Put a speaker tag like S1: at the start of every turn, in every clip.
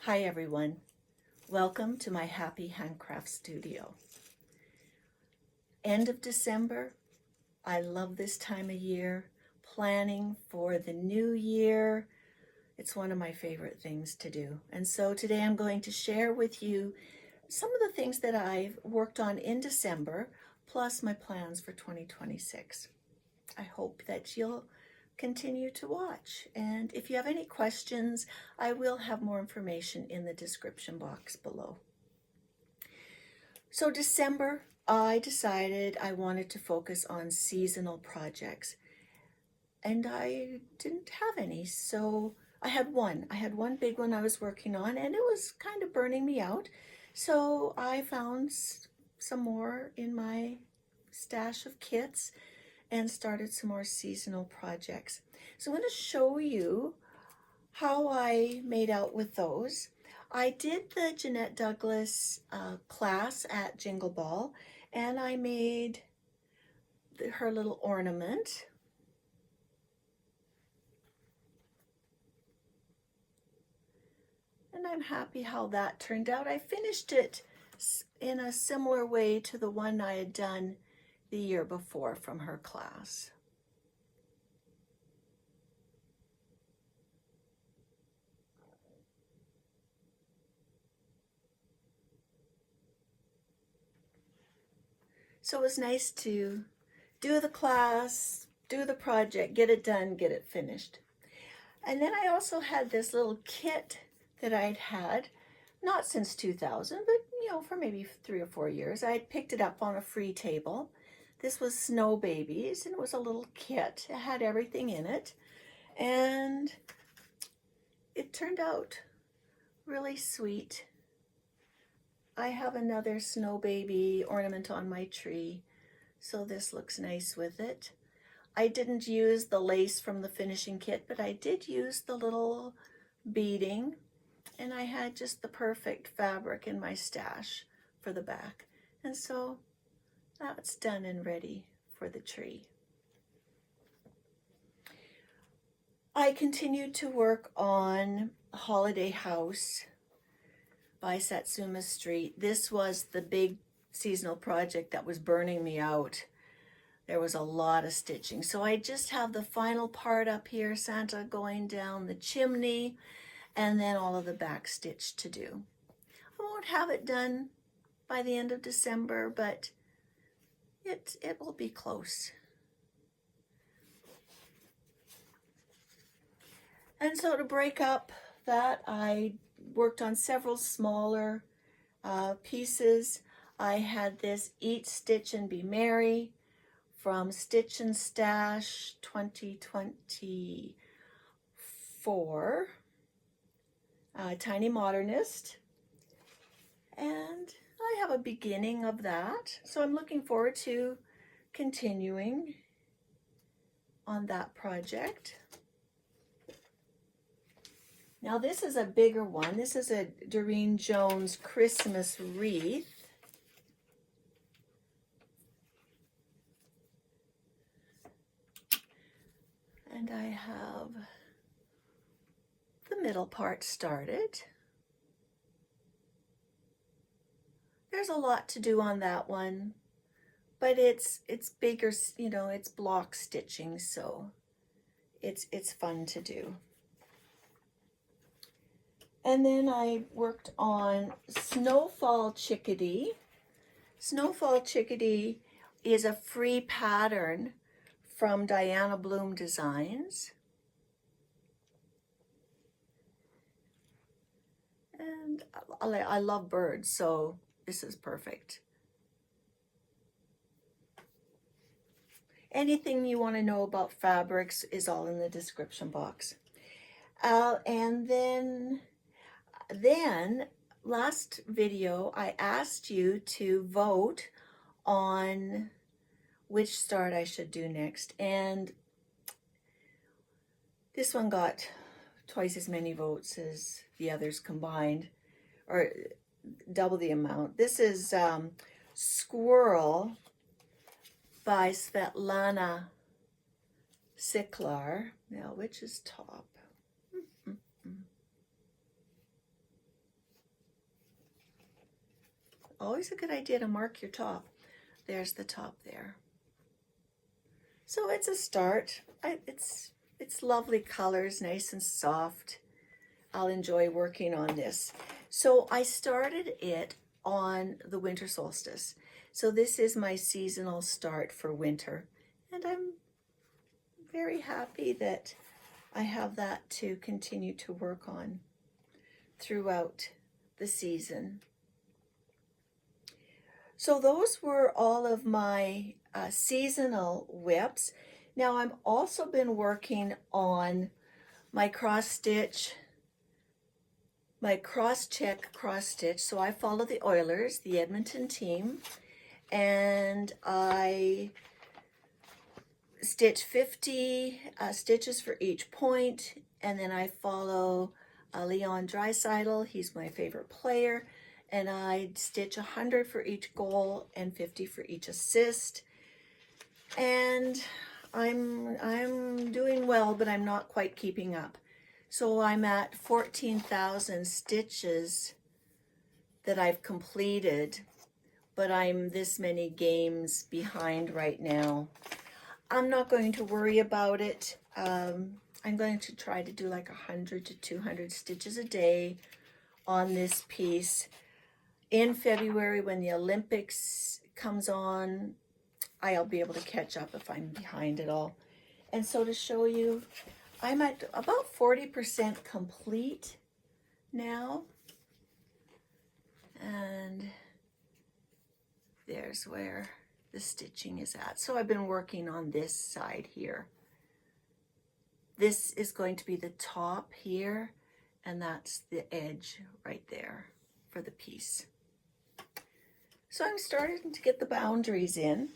S1: Hi everyone, welcome to my Happy Handcraft Studio. End of December, I love this time of year, planning for the new year. It's one of my favorite things to do. And so today I'm going to share with you some of the things that I've worked on in December, plus my plans for 2026. I hope that you'll continue to watch. And if you have any questions, I will have more information in the description box below. So December, I decided I wanted to focus on seasonal projects. And I didn't have any, so I had one big one I was working on, and it was kind of burning me out. So I found some more in my stash of kits and started some more seasonal projects. So I'm going to show you how I made out with those. I did the Jeanette Douglas class at Jingle Ball, and I made her little ornament. And I'm happy how that turned out. I finished it in a similar way to the one I had done the year before from her class. So it was nice to do the class, do the project, get it done, get it finished. And then I also had this little kit that I'd had, not since 2000, but for maybe 3 or 4 years. I had picked it up on a free table. This was Snow Babies, and it was a little kit. It had everything in it, and it turned out really sweet. I have another Snow Baby ornament on my tree, so this looks nice with it. I didn't use the lace from the finishing kit, but I did use the little beading, and I had just the perfect fabric in my stash for the back. And so that's done and ready for the tree. I continued to work on Holiday House by Satsuma Street. This was the big seasonal project that was burning me out. There was a lot of stitching. So I just have the final part up here, Santa going down the chimney, and then all of the back stitch to do. I won't have it done by the end of December, but it will be close. And so to break up that, I worked on several smaller pieces. I had this Eat, Stitch, and Be Merry from Stitch and Stash 2024, Tiny Modernist. And I have a beginning of that, so I'm looking forward to continuing on that project. Now this is a bigger one. This is a Durene Jones Christmas wreath. And I have the middle part started. There's a lot to do on that one, but it's bigger, it's block stitching, so it's fun to do. And then I worked on Snowfall Chickadee. Snowfall Chickadee is a free pattern from Diana Bloom Designs. And I love birds, so this is perfect. Anything you want to know about fabrics is all in the description box. And then last video, I asked you to vote on which start I should do next. And this one got twice as many votes as the others combined, or double the amount. This is Squirrel by Svrtlana Sicklar. Now, which is top? always a good idea to mark your top. There's the top there. So it's a start. It's lovely colors, nice and soft. I'll enjoy working on this. So I started it on the winter solstice. So this is my seasonal start for winter. And I'm very happy that I have that to continue to work on throughout the season. So those were all of my seasonal WIPs. Now I've also been working on my cross-check cross stitch. So I follow the Oilers, the Edmonton team, and I stitch 50 stitches for each point, and then I follow Leon Draisaitl. He's my favorite player, and I stitch 100 for each goal and 50 for each assist. And I'm doing well, but I'm not quite keeping up. So I'm at 14,000 stitches that I've completed, but I'm this many games behind right now. I'm not going to worry about it. I'm going to try to do like 100 to 200 stitches a day on this piece. In February, when the Olympics comes on, I'll be able to catch up if I'm behind at all. And so to show you, I'm at about 40% complete now. And there's where the stitching is at. So I've been working on this side here. This is going to be the top here, and that's the edge right there for the piece. So I'm starting to get the boundaries in.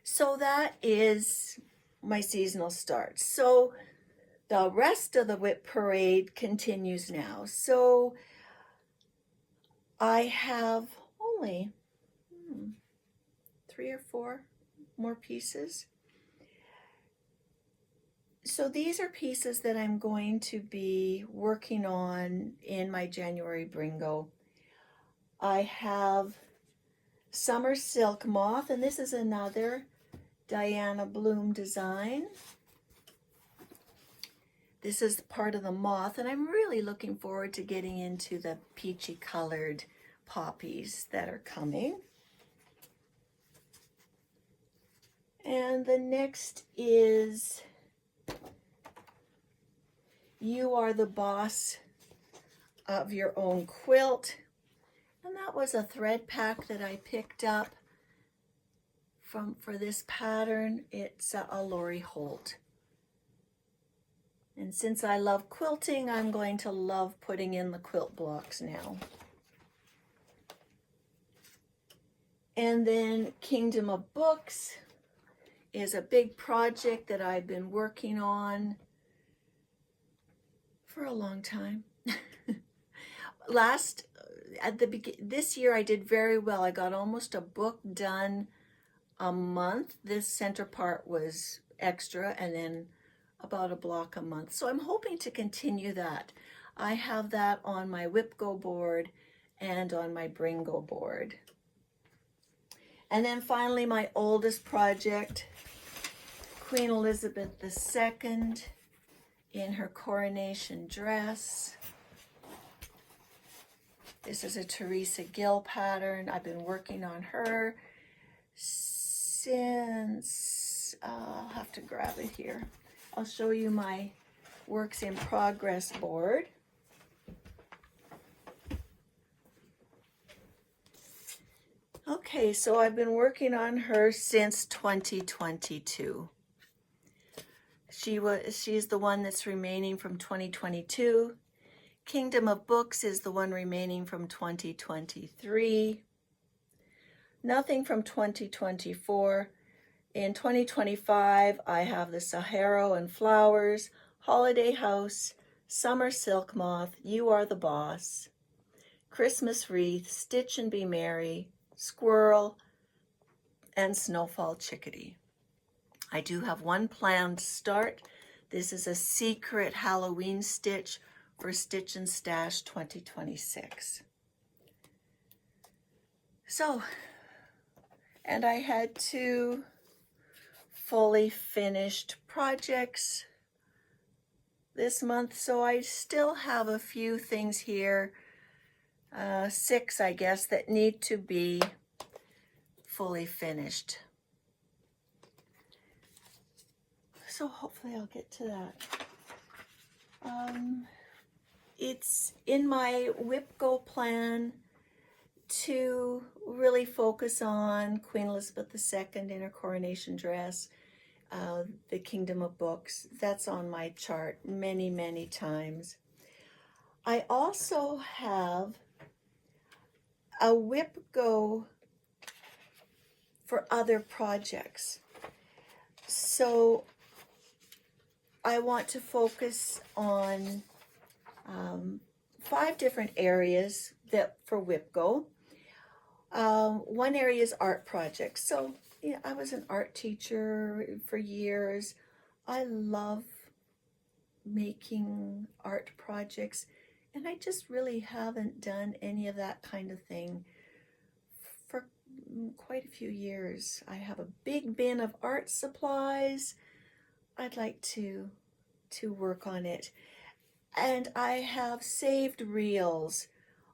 S1: So that is my seasonal start. So the rest of the WIP parade continues now. So I have only 3 or 4 more pieces. So these are pieces that I'm going to be working on in my January Bringo. I have Summer Silk Moth, and this is another Diana Bloom design. This is part of the Moth, and I'm really looking forward to getting into the peachy colored poppies that are coming. And the next is You Are the Boss of Your Own Quilt. And that was a thread pack that I picked up for this pattern. It's a Lori Holt. And since I love quilting, I'm going to love putting in the quilt blocks now. And then Kingdom of Books is a big project that I've been working on for a long time. This year I did very well. I got almost a book done a month. This center part was extra, and then about a block a month. So I'm hoping to continue that. I have that on my WIP Go board and on my Bringo board. And then finally, my oldest project, Queen Elizabeth II in Her Coronation Dress. This is a Teresa Gil pattern. I've been working on her since, I'll have to grab it here. I'll show you my works in progress board. Okay, so I've been working on her since 2022. She's the one that's remaining from 2022. Kingdom of Books is the one remaining from 2023. Nothing from 2024. In 2025, I have the Sahara and Flowers, Holiday House, Summer Silk Moth, You Are the Boss, Christmas Wreath, Stitch and Be Merry, Squirrel, and Snowfall Chickadee. I do have one planned start. This is a secret Halloween stitch for Stitch and Stash 2026. So, and I had 2 fully finished projects this month, so I still have a few things here, 6 I guess, that need to be fully finished. So hopefully I'll get to that. It's in my WIP Go plan to really focus on Queen Elizabeth II in her coronation dress, the Kingdom of Books. That's on my chart many, many times. I also have a WIP Go for other projects. So I want to focus on 5 different areas that for WIP Go. One area is art projects. So yeah, I was an art teacher for years. I love making art projects, and I just really haven't done any of that kind of thing for quite a few years. I have a big bin of art supplies. I'd like to work on it. And I have saved reels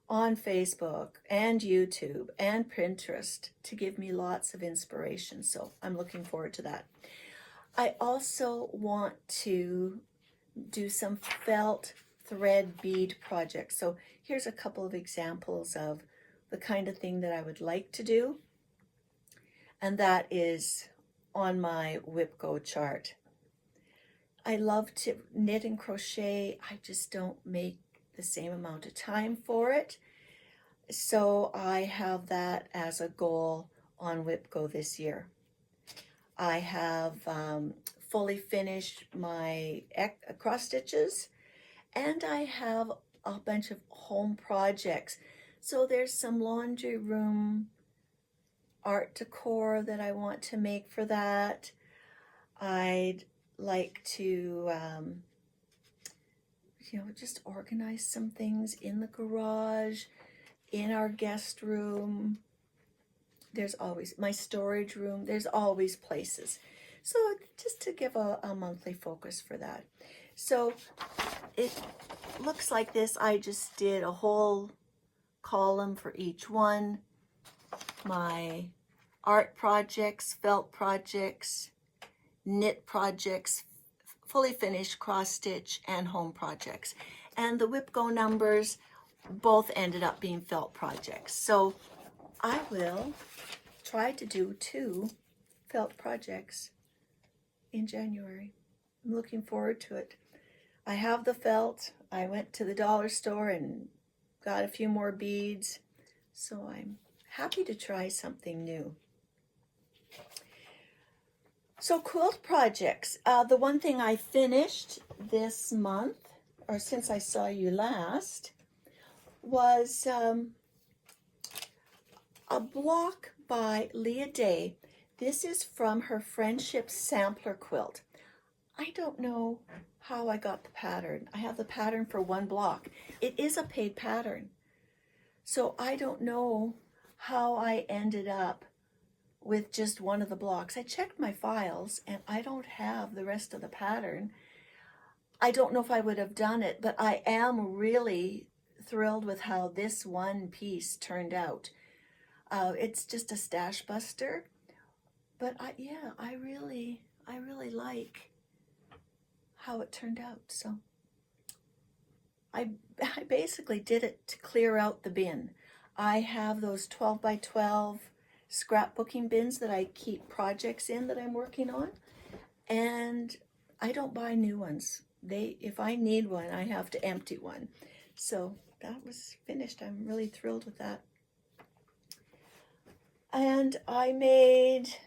S1: on Facebook and YouTube and Pinterest to give me lots of inspiration. So I'm looking forward to that. I also want to do some felt thread bead projects. So here's a couple of examples of the kind of thing that I would like to do. And that is on my WIP Go chart. I love to knit and crochet. I just don't make the same amount of time for it. So I have that as a goal on WIP Go this year. I have fully finished my cross stitches, and I have a bunch of home projects. So there's some laundry room art decor that I want to make for that. I'd like to just organize some things in the garage, in our guest room. There's always my storage room. There's always places. So just to give a monthly focus for that. So it looks like this. I just did a whole column for each one. My art projects, felt projects, knit projects, fully finished cross stitch, and home projects. And the WIP Go numbers both ended up being felt projects. So I will try to do 2 felt projects in January. I'm looking forward to it. I have the felt. I went to the dollar store and got a few more beads. So I'm happy to try something new. So quilt projects. The one thing I finished this month, or since I saw you last, was a block by Leah Day. This is from her Friendship Sampler quilt. I don't know how I got the pattern. I have the pattern for one block. It is a paid pattern. So I don't know how I ended up with just one of the blocks. I checked my files and I don't have the rest of the pattern. I don't know if I would have done it, but I am really thrilled with how this one piece turned out. It's just a stash buster, but I really like how it turned out. So I basically did it to clear out the bin. I have those 12 by 12 scrapbooking bins that I keep projects in that I'm working on, and I don't buy new ones. If I need one, I have to empty one. So that was finished. I'm really thrilled with that. And I made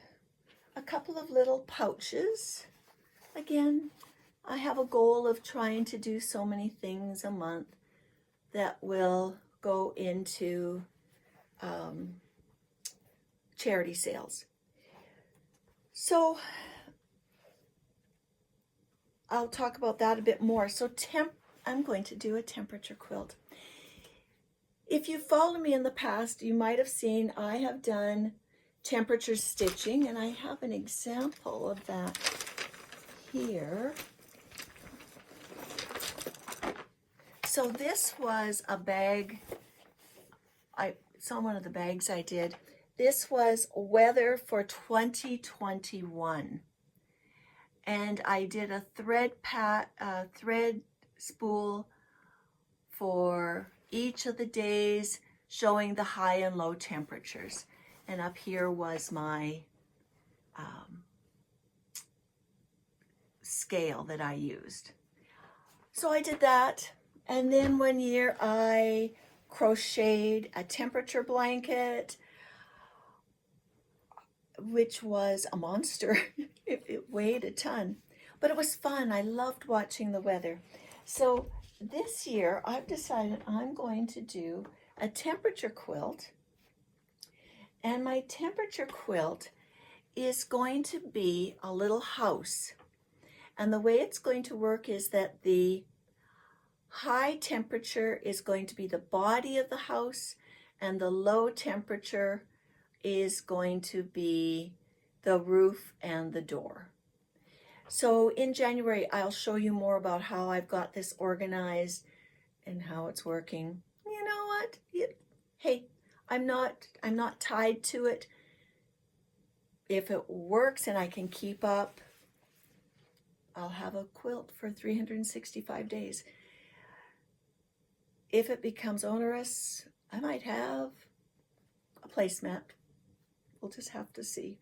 S1: a couple of little pouches. Again, I have a goal of trying to do so many things a month that will go into charity sales. So I'll talk about that a bit more. So I'm going to do a temperature quilt. If you followed me in the past, you might have seen I have done temperature stitching, and I have an example of that here. So this was a bag, it's on one of the bags I did. This was weather for 2021. And I did a thread spool for each of the days, showing the high and low temperatures. And up here was my scale that I used. So I did that. And then one year I crocheted a temperature blanket, which was a monster. It weighed a ton, but it was fun. I loved watching the weather. So this year I've decided I'm going to do a temperature quilt, and my temperature quilt is going to be a little house. And the way it's going to work is that the high temperature is going to be the body of the house, and the low temperature is going to be the roof and the door. So in January, I'll show you more about how I've got this organized and how it's working. You know what? Hey, I'm not tied to it. If it works and I can keep up, I'll have a quilt for 365 days. If it becomes onerous, I might have a placemat. We'll just have to see.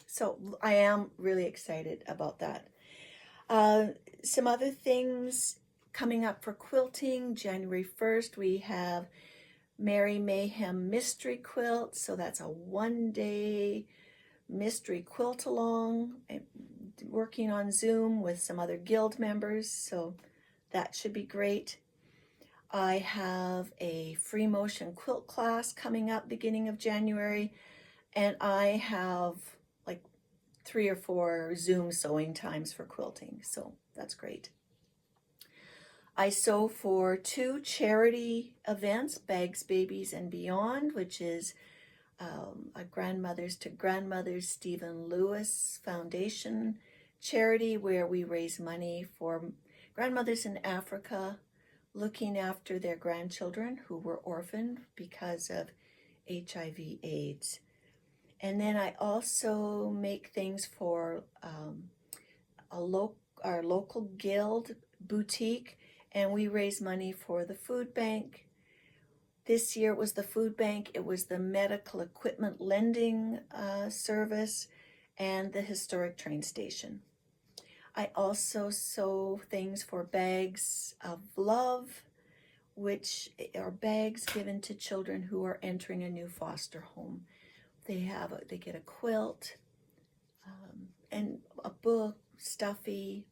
S1: So I am really excited about that. Some other things coming up for quilting. January 1st, we have Merry Mayhem Mystery Quilt. So that's a one-day mystery quilt along, working on Zoom with some other guild members. So that should be great. I have a free motion quilt class coming up beginning of January, and I have like 3 or 4 Zoom sewing times for quilting, so that's great. I sew for 2 charity events, Bags, Babies, and Beyond, which is a Grandmothers to Grandmothers Stephen Lewis Foundation charity, where we raise money for grandmothers in Africa looking after their grandchildren who were orphaned because of HIV/AIDS. And then I also make things for our local guild boutique, and we raise money for the food bank. This year it was the food bank, it was the medical equipment lending service, and the historic train station. I also sew things for Bags of Love, which are bags given to children who are entering a new foster home. They get a quilt and a book, stuffy.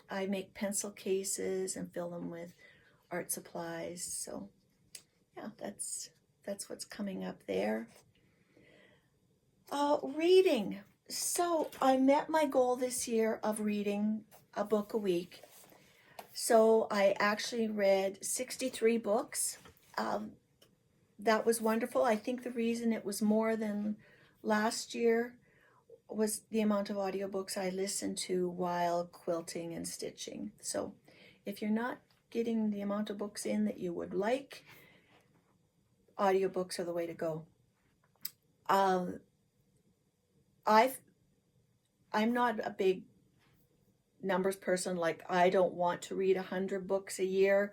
S1: I make pencil cases and fill them with art supplies. So yeah, that's what's coming up there. Reading. So I met my goal this year of reading a book a week. So I actually read 63 books. That was wonderful. I think the reason it was more than last year was the amount of audiobooks I listened to while quilting and stitching. So if you're not getting the amount of books in that you would like, audiobooks are the way to go. I'm not a big numbers person. Like, I don't want to read 100 books a year.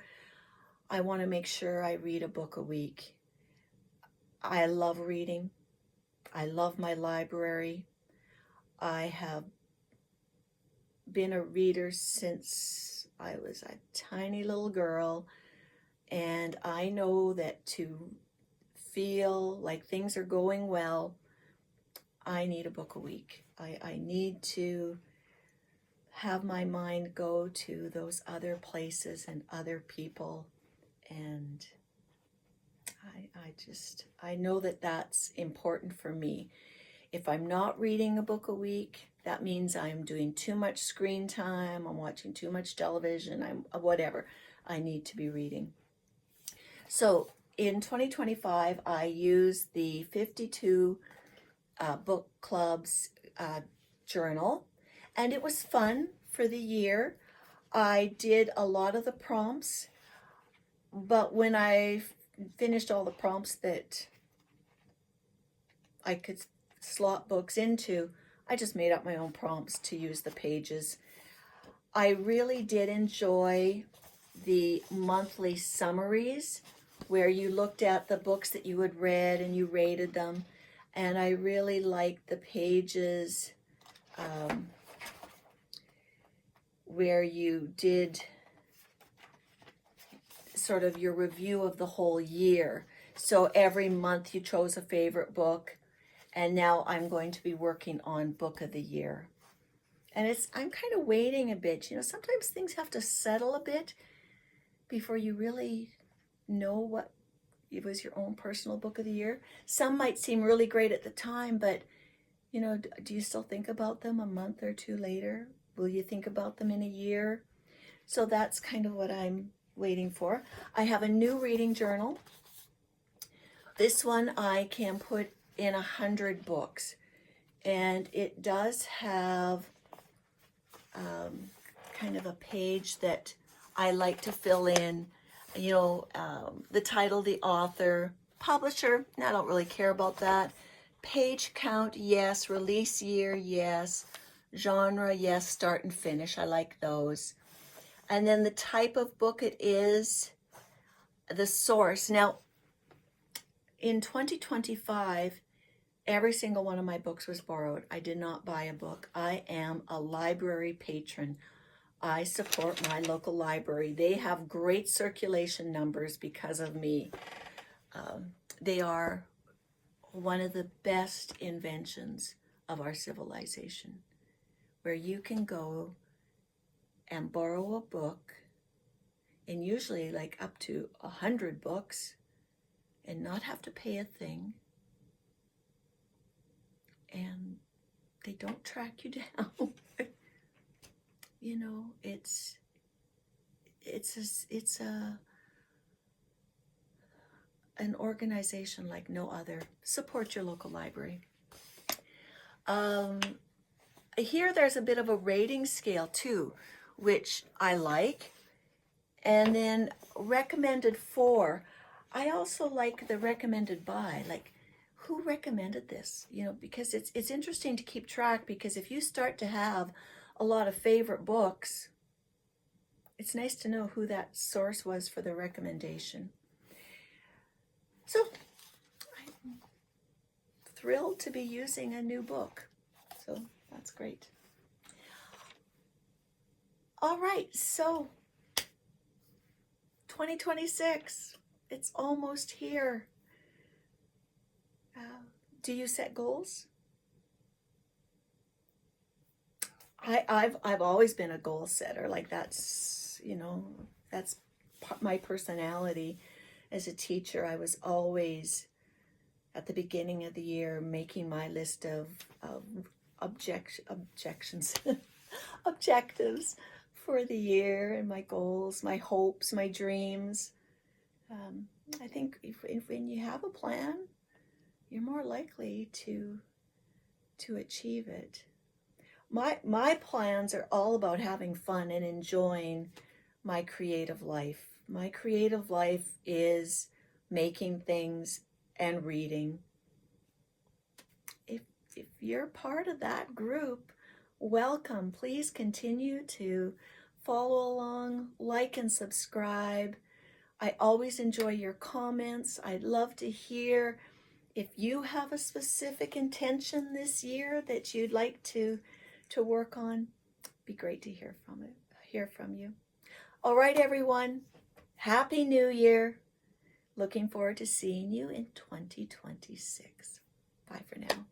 S1: I want to make sure I read a book a week. I love reading. I love my library. I have been a reader since I was a tiny little girl, and I know that to feel like things are going well, I need a book a week. I need to have my mind go to those other places and other people, and I know that that's important for me. If I'm not reading a book a week, that means I'm doing too much screen time, I'm watching too much television, I'm whatever. I need to be reading. So in 2025, I used the 52 book club's journal, and it was fun for the year. I did a lot of the prompts, but when I finished all the prompts that I could slot books into, I just made up my own prompts to use the pages. I really did enjoy the monthly summaries where you looked at the books that you had read and you rated them. And I really liked the pages where you did sort of your review of the whole year. So every month you chose a favorite book, and now I'm going to be working on Book of the Year. And I'm kind of waiting a bit. You know, sometimes things have to settle a bit before you really know what it was your own personal Book of the Year. Some might seem really great at the time, but, you know, do you still think about them a month or two later? Will you think about them in a year? So that's kind of what I'm waiting for. I have a new reading journal. This one I can put in 100 books, and it does have kind of a page that I like to fill in, you know, the title, the author, publisher. I don't really care about that. Page count, yes. Release year, yes. Genre, yes. Start and finish, I like those. And then the type of book it is, the source. Now, in 2025, every single one of my books was borrowed. I did not buy a book. I am a library patron. I support my local library. They have great circulation numbers because of me. They are one of the best inventions of our civilization, where you can go and borrow a book, and usually like up to 100 books, and not have to pay a thing. And they don't track you down. You know, it's an organization like no other. Support your local library. Here there's a bit of a rating scale too, which I like. And then recommended for. I also like the recommended by, like who recommended this, you know, because it's interesting to keep track, because if you start to have a lot of favorite books, it's nice to know who that source was for the recommendation. So I'm thrilled to be using a new book. So that's great. All right, so 2026, it's almost here. Do you set goals? I've always been a goal setter. Like that's, you know, that's my personality. As a teacher, I was always at the beginning of the year making my list of objectives for the year, and my goals, my hopes, my dreams. I think when you have a plan, you're more likely to achieve it. My plans are all about having fun and enjoying my creative life. My creative life is making things and reading. If you're part of that group, welcome. Please continue to follow along, like and subscribe. I always enjoy your comments. I'd love to hear if you have a specific intention this year that you'd like to work on. It'd be great to hear from you. All right, everyone. Happy New Year. Looking forward to seeing you in 2026. Bye for now.